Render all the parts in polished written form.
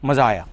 मज़ा आया।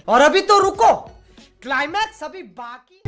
और अभी तो रुको, क्लाइमैक्स अभी बाकी।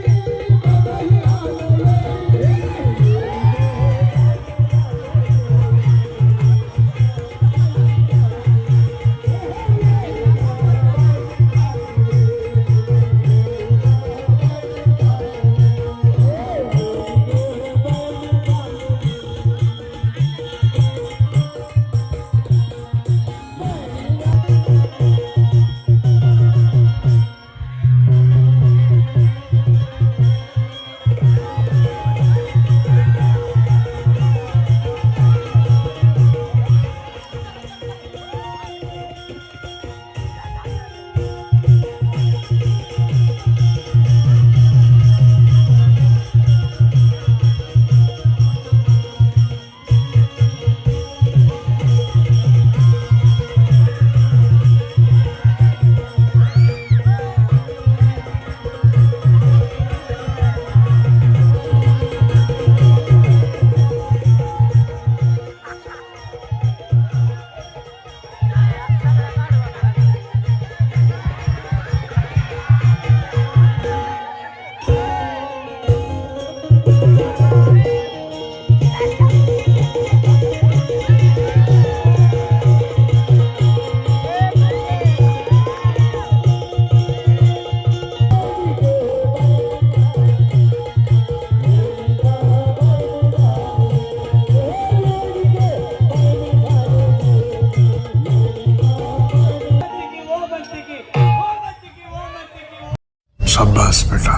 शाबाश बेटा।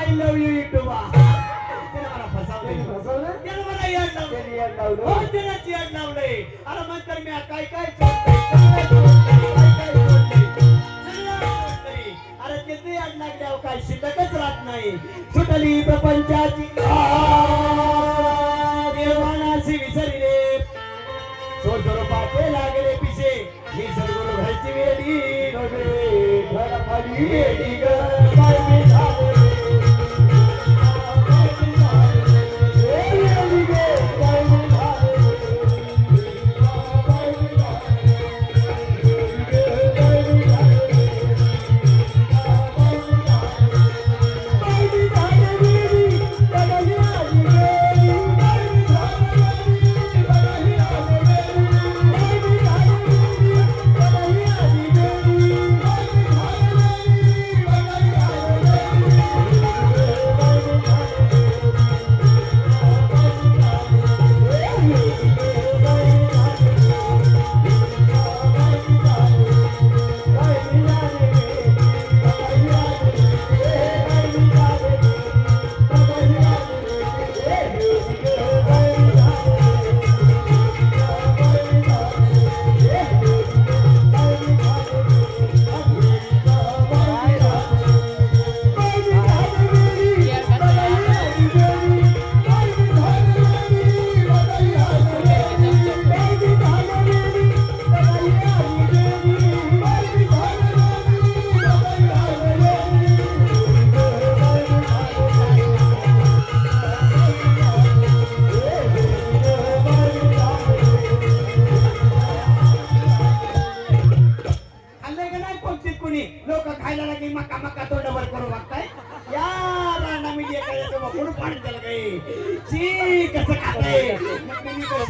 I love you, Ituba. काय शिल्लकच राहत नाही. सुटली प्रपंचाची देवानाशी विसरले, स्वस्वरूपाचे लागले पिसे. ही सर्व घरची वेडी नव्हे, घर खाली वेडी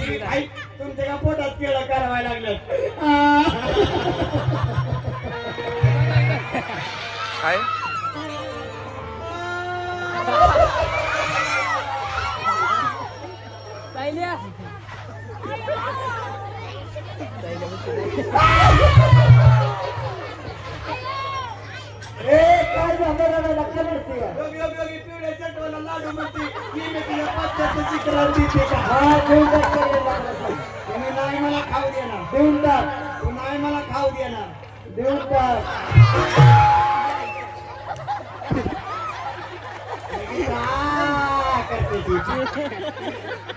तुम्ही खाई तुमच्या का पोटात केळं करावायला लागलं काय काय झालं लक्ष नसते पिवळ्या चटवाला लाडू म्हणते ही मी तुझ्या पाचशेचं चित्र देते का हा देऊन टाक तुम्ही नाही मला खाऊ देणार देऊन टाक तू नाही मला खाऊ देणार देऊन टाक करते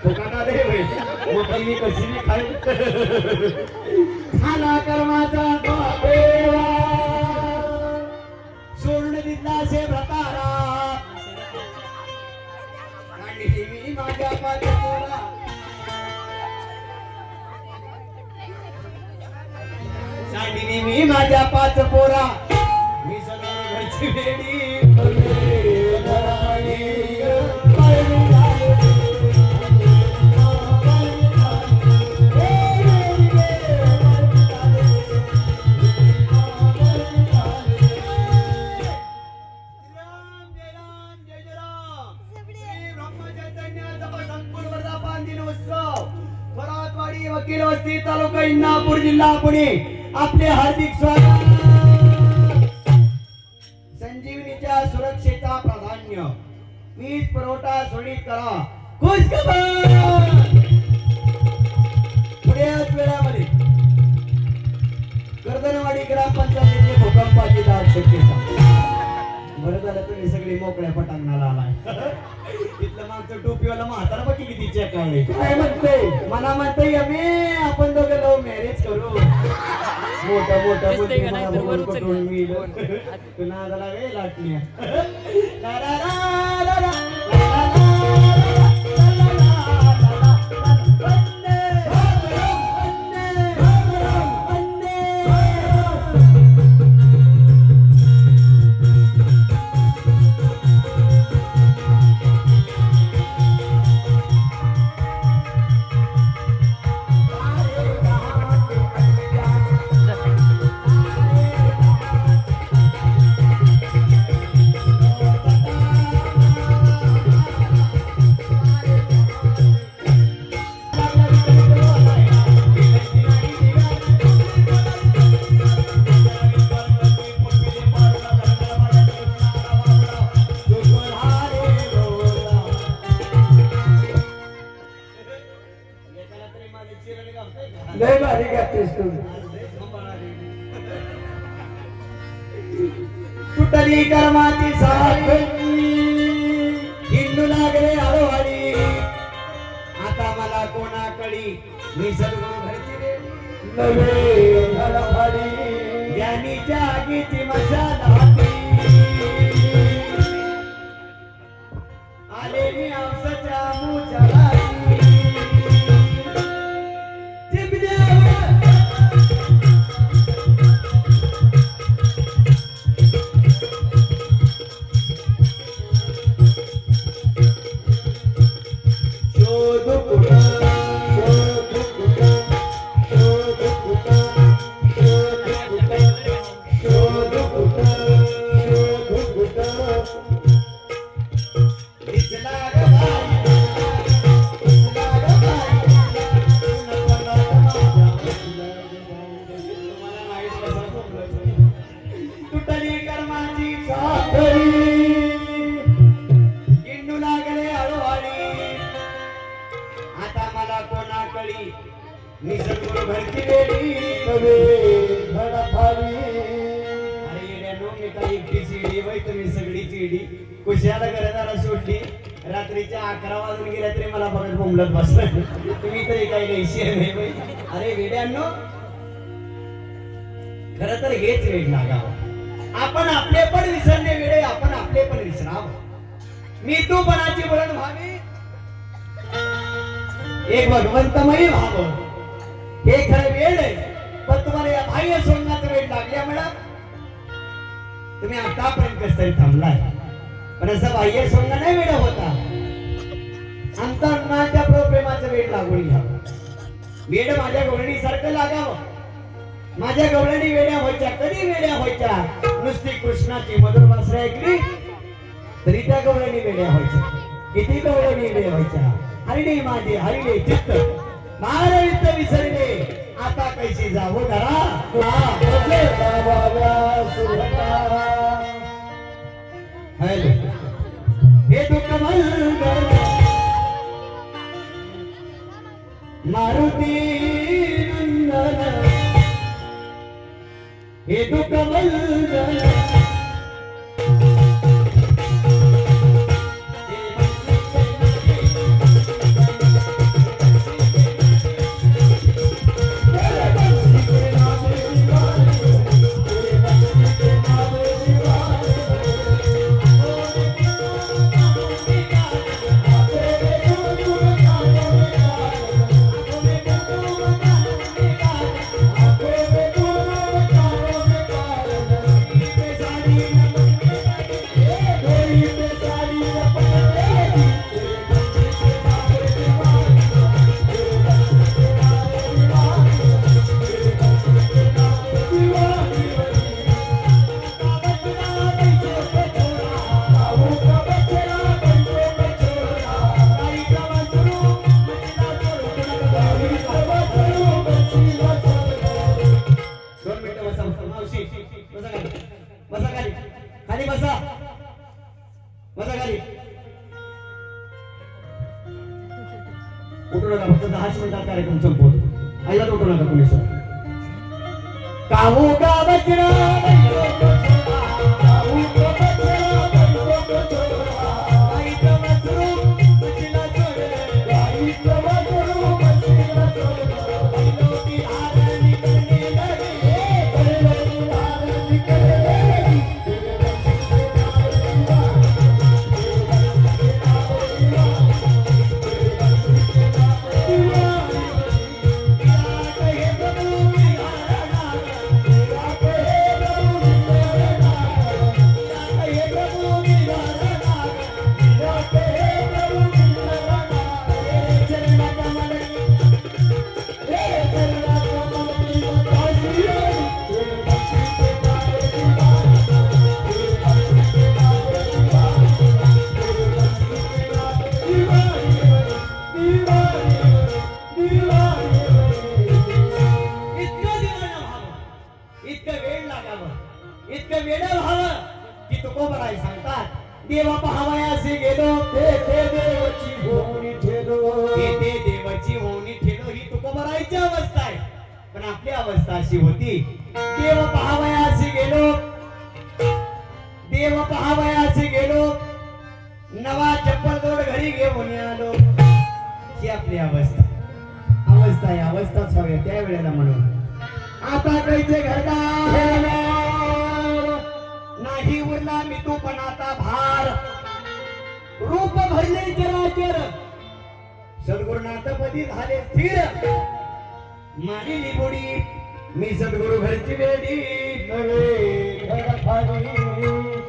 दुकाना दे मग मी कशी मी खाईल झाला कर्माचा देवा सोडून दिला असे भ्रतारा आणि मी माझ्या पाठीला सांडीने मी माझ्या पाच पोरा मी सगळं घरची वेडी वकील वस्ती तालुका इंदापूर जिल्हा पुणे आपले हार्दिक स्वागत संजीवनीच्या सुरक्षेचा प्राधान्य वीज पुरवठा सुरळीत करा खुशखबर पुढ्याच वेळामध्ये गर्दनवाडी ग्रामपंचायतीचे भूकंपाची दाट शक्यता बरं झालं तुम्ही सगळी मोकळ्या पटांगणाला आलाय तिथलं मागचं टोपीवाला म्हातारा बघी किती चेक काढले काय म्हणते मला म्हणते यमे आपण दोघं लव्ह मॅरेज करू मोठा मोठा करून मी तुला जरा वेळ लाटली लय भारी गातेस तू तुटली कर्माची साखळी हिंदू लागले हळूहळी आता मला कोणाकडे मी सद्गुरू घरची नवे धडफडी ज्ञानीच्या आगीची मशाल हाती आले मी औषच्या मुचाला तुटली कर्माची साखळी हिंदू लागले हळूहळी आता मला कोणाकडे मी सद्गुरू घरची वेडी धडफडी अरे येड्यानो मी काही एकटी चिडी बाई तुम्ही सगळी चिडी कुशाला घरदारा सोडली रात्रीच्या 11 वाजून गेल्या तरी मला बघत बोंबलत बसलं तुम्ही तरी काही नाही नाही बाई अरे वेड्यांनो खरं तर हेच वेळ लागावं आपण आपले पण विसरणे वेळे आपण आपले पण विसरावं मी तू पणाची वळण व्हावी एक भगवंतमयी व्हावं हे खरं वेळ आहे पण तुम्हाला या बाह्य सोंगाचा वेळ लागल्यामुळे तुम्ही आतापर्यंत कसं तरी थांबलाय पण असं बाह्य सोंग नाही वेळ होता अंतर्मनाच्या प्रेमा प्रेमाचं वेड लागून घ्यावं. वेड माझ्या गवळणीसारखं लागावं. माझ्या गवळणी वेड्या व्हायच्या. कधी वेड्या व्हायच्या? नुसती कृष्णाची मधुर वासरे ऐकली तरी त्या गवळणी वेड्या व्हायच्या. किती गवळणी वेड्या व्हायच्या. हरिणे माझे हरिणे चित्त महारवित विसरले आता कैसी जावं घरा. हे दुःख मंगल मारुती नंदन हे दुःख मंगल उठू नका. फक्त 10 मिनिटात कार्यक्रम संपवतो. आईला उठू नका कोणी सर. काहू का बचना देवा पाहावयासे गेलो ते देवाची होणी ठेलो. ते देवाची होणी ठेलो ही तुकोबरायची अवस्था आहे. पण आपली अवस्था अशी होती. देव पाहावयासे गेलो देव पाहावयासे गेलो नवा चप्पल जोड घरी घेऊन आलो. ही आपली अवस्था आहे. अवस्थाच हवी त्या वेळेला. म्हणून आता कैसे घरदार नाही उरला मी तू पण आता भार. रूप भरले चराचर सद्गुरुनाथपदी झाले स्थिर. माझी निबोडी मी सद्गुरु घरची वेडी नवे घर खाली.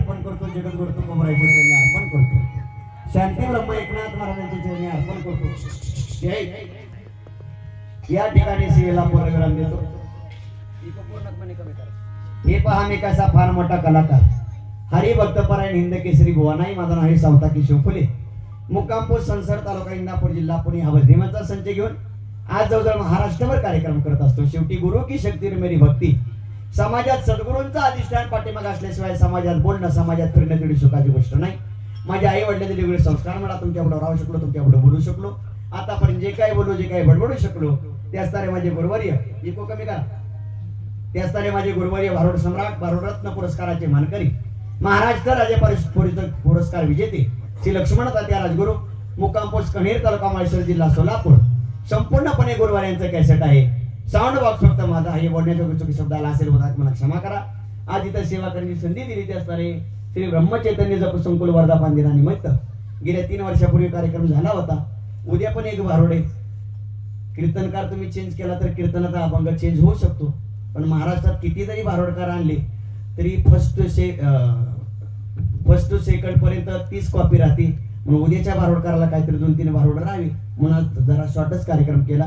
अर्पण करतो. जगद्गुरु तुकोबरायांच्या चरणी अर्पण करतो. शांती ब्रह्म एकनाथ महाराजांच्या चरणी अर्पण करतो. या ठिकाणी सेवेला पूर्णविराम देतो. हे पहा मी कसा फार मोठा कलाकार. हरिभक्तपरायण हिंद केसरी भुवानाई. माझं नाव आहे सावताकी शिवफुले. मुक्काम पोस्ट संसर तालुका इंदापूर जिल्हा पुणे हा भजनीमाचा संच घेऊन आज जवळजवळ महाराष्ट्रभर कार्यक्रम करत असतो. शेवटी गुरु की शक्ती मेरी भक्ती. समाजात सद्गुरूंचा अधिष्ठान पाठीमागे असल्याशिवाय समाजात बोलणं, समाजात फिरणं तेवढी सुखाची गोष्ट नाही. माझ्या आई वडिलांचे वेगळे संस्कार मला तुमच्यापुढे राहू शकलो, तुमच्यापुढे बोलू शकलो. आतापर्यंत जे काही बोलू, जे काही बडबडू शकलो ते असणारे माझे गुरुवर्य. इको कमी करा. ते असणारे माझे गुरुवर्य भारूड सम्राट, भारूड रत्न पुरस्काराचे मानकरी, महाराष्ट्र राज्य पुरस्कार विजेते श्री लक्ष्मण तात्या राजगुरू, मुक्काम पोस्ट कणेर तालुका माळशिरस जिल्हा सोलापूर. संपूर्णपणे गुरुवाऱ्यांचं कॅसेट आहे. साऊंड बॉक्स फक्त माझा आहे. बोलण्याच्या चुकी शब्दाला असेल होतात मला क्षमा करा. आज इथं सेवा करण्याची संधी दिली ते असणारे श्री ब्रह्मचैतन्य जप संकुल वर्धापन दिनानिमित्त गेल्या 3 वर्षापूर्वी कार्यक्रम झाला होता. उद्या पण एक भारूड आहे. कीर्तनकार तुम्ही चेंज केला तर कीर्तनाचा अभंग चेंज होऊ शकतो. पण महाराष्ट्रात किती जरी भारूडकार आणले तरी फर्स्ट टू सेकंड पर्यंत 30 कॉपी राहते. म्हणून उद्याच्या भारूडकाराला काहीतरी 2-3 भारूड राहावी म्हणून जरा शॉर्टच कार्यक्रम केला.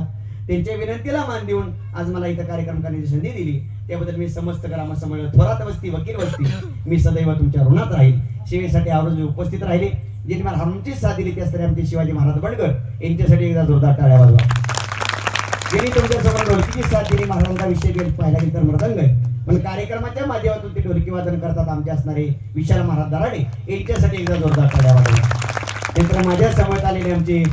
त्यांच्या विनंतीला मान देऊन आज मला इथं कार्यक्रम करण्याची संधी दिली त्याबद्दल मी समस्त ग्राम संमेलन थोरात वस्ती वकील वस्ती मी सदैव तुमच्या ऋणात राहील. सेवेसाठी आवर्जून उपस्थित राहिले. ज्यांनी मला हनुमची साथ दिली त्यासाठी आमचे शिवाजी महाराज बडकर यांच्यासाठी एकदा जोरदार टाळ्या वाजवा. ज्यांनी तुमच्यासमोर ढोलकीची साथ दिली, महाराजांचा विषय पाहिला गेला तर मृदंग आहे, पण कार्यक्रमाच्या माध्यमातून ते ढोलकी वादन करतात आमचे असणारे विशाल महाराज दराडे यांच्यासाठी एकदा जोरदार टाळ्या वाजवा. नंतर माझ्या समोर आलेले आमचे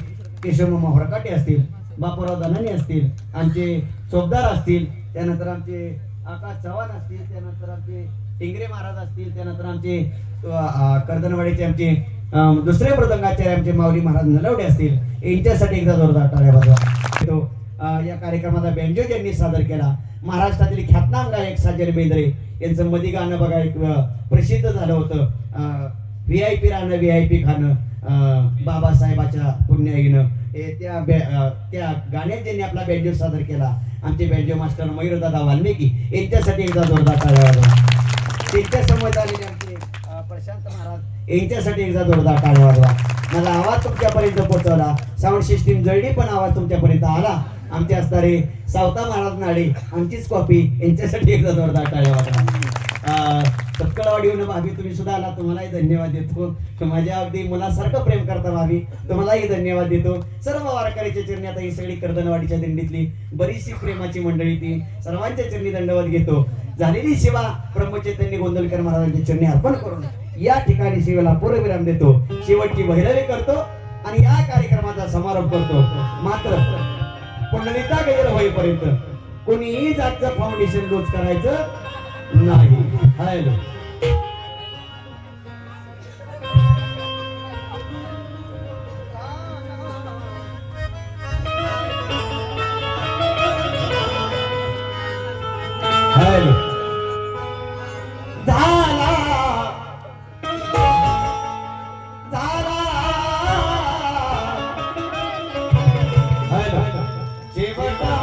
केशवमामा होरकाटे असतील, बापूराव दानानी असतील, आमचे चोपदार असतील, त्यानंतर आमचे आकाश चव्हाण असतील, त्यानंतर आमचे टिंगरे महाराज असतील, त्यानंतर आमचे कर्दनवाडीचे आमचे दुसरे मृदंगाचार्य आमचे माऊली महाराज नलवडे असतील यांच्यासाठी एकदा जोरदार टाळ्या वाजवा. या कार्यक्रमाचा बेंजो ज्यांनी सादर केला महाराष्ट्रातील ख्यातनाम गायक साजर बेंद्रे यांचं मधी गाणं बघा एक प्रसिद्ध झालं होतं. VIP राहणं VIP खाणं बाबासाहेबाच्या पुण्याईनं त्या गाण्यात ज्यांनी आपला बेंजो सादर केला आमचे बेंजो मास्टर मयूरदादा वाल्मिकी यांच्यासाठी एकदा जोरदार टाळ्या वाजवा. त्यांच्या समोर आलेले आमचे प्रशांत महाराज यांच्यासाठी एकदा जोरदार टाळ्या वाजवा. माझा आवाज तुमच्यापर्यंत पोहोचवला, साऊंड सिस्टीम जळली पण आवाज तुमच्यापर्यंत आला. आमचे असणारे सावता महाराज नाडे आमचीच कॉपी यांच्यासाठी एकदा जोरदार टाळ्या वाजवा. तत्कळवाडीहून भाभी तुम्ही सुद्धा आला, तुम्हालाही धन्यवाद देतो. माझ्या अगदी मुलासारखं प्रेम करता भाभी, तुम्हालाही धन्यवाद देतो. सर्व वारकऱ्याच्या चरणी आता ही सगळी कर्दनवाडीच्या दिंडीतली बरीचशी प्रेमाची मंडळी ती सर्वांच्या चरणी दंडवत घेतो. झालेली सेवा ब्रह्मचैतन्य गोंदवलकर महाराजांच्या चरणी अर्पण करून या ठिकाणी सेवेला पूर्णविराम देतो. शेवटची भैरवी करतो आणि या कार्यक्रमाचा समारोप करतो. मात्र पुंडलिका गैर होईपर्यंत कोणीही जातचं फाउंडेशन लूज करायचं नाही. हॅलो हॅलो झाला झाला हॅलो शेवटा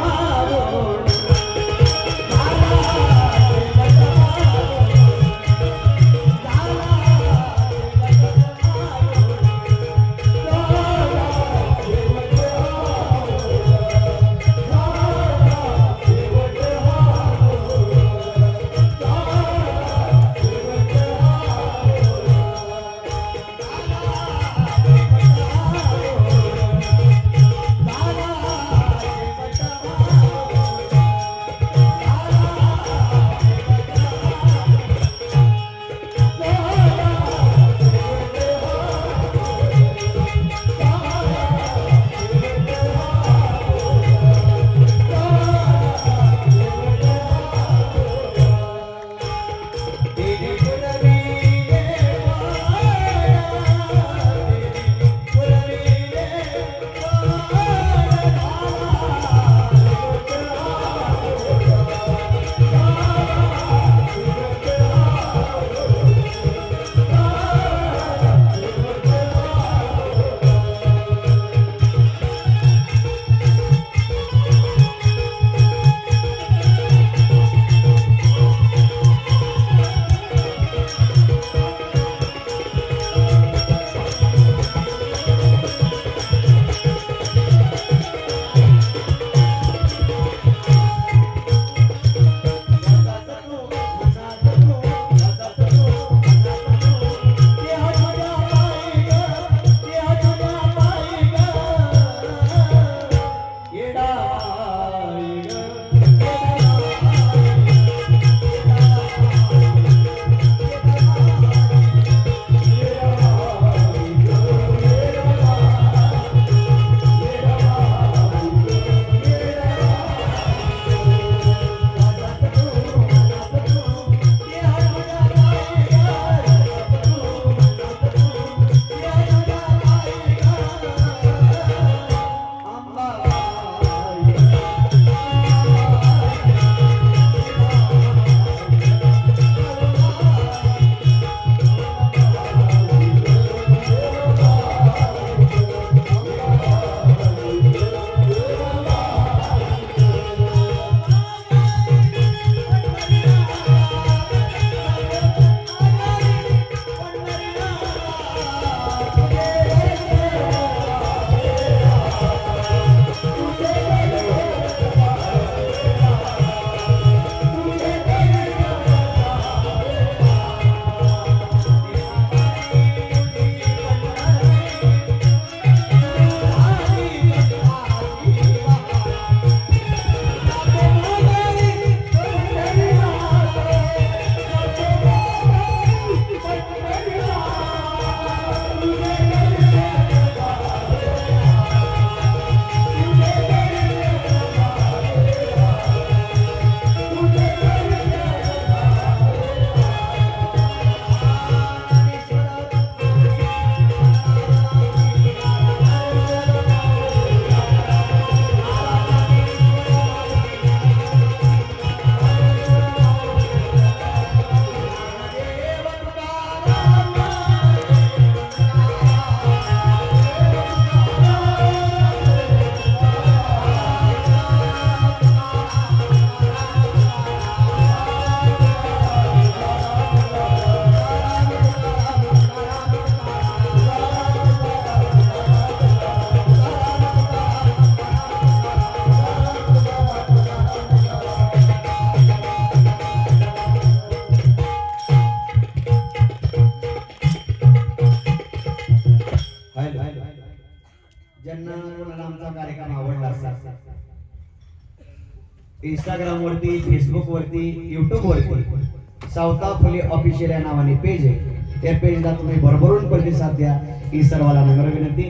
इंस्टाग्राम वरती, फेसबुक वरती, युट्यूब वरती सावता फुले ऑफिशियल या नावाने पेज आहे. त्या पेजला तुम्ही भरभरून प्रतिसाद द्या ही सर्वांना नम्र विनंती.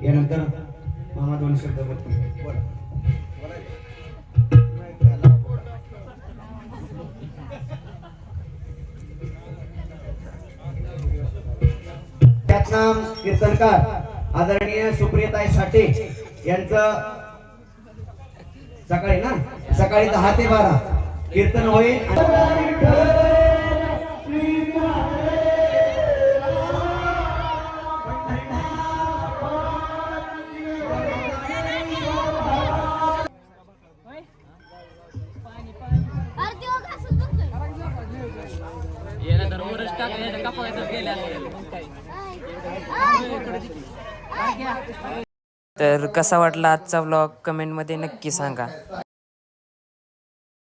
यानंतर मामा 2 शब्द बोलतील. त्याच नाम कीर्तनकार आदरणीय सुप्रियताई साठे यांचं सकाळी 10 ते 12 कीर्तन होईल. तर कसा वाटला आजचा व्लॉग कमेंटमध्ये नक्की सांगा.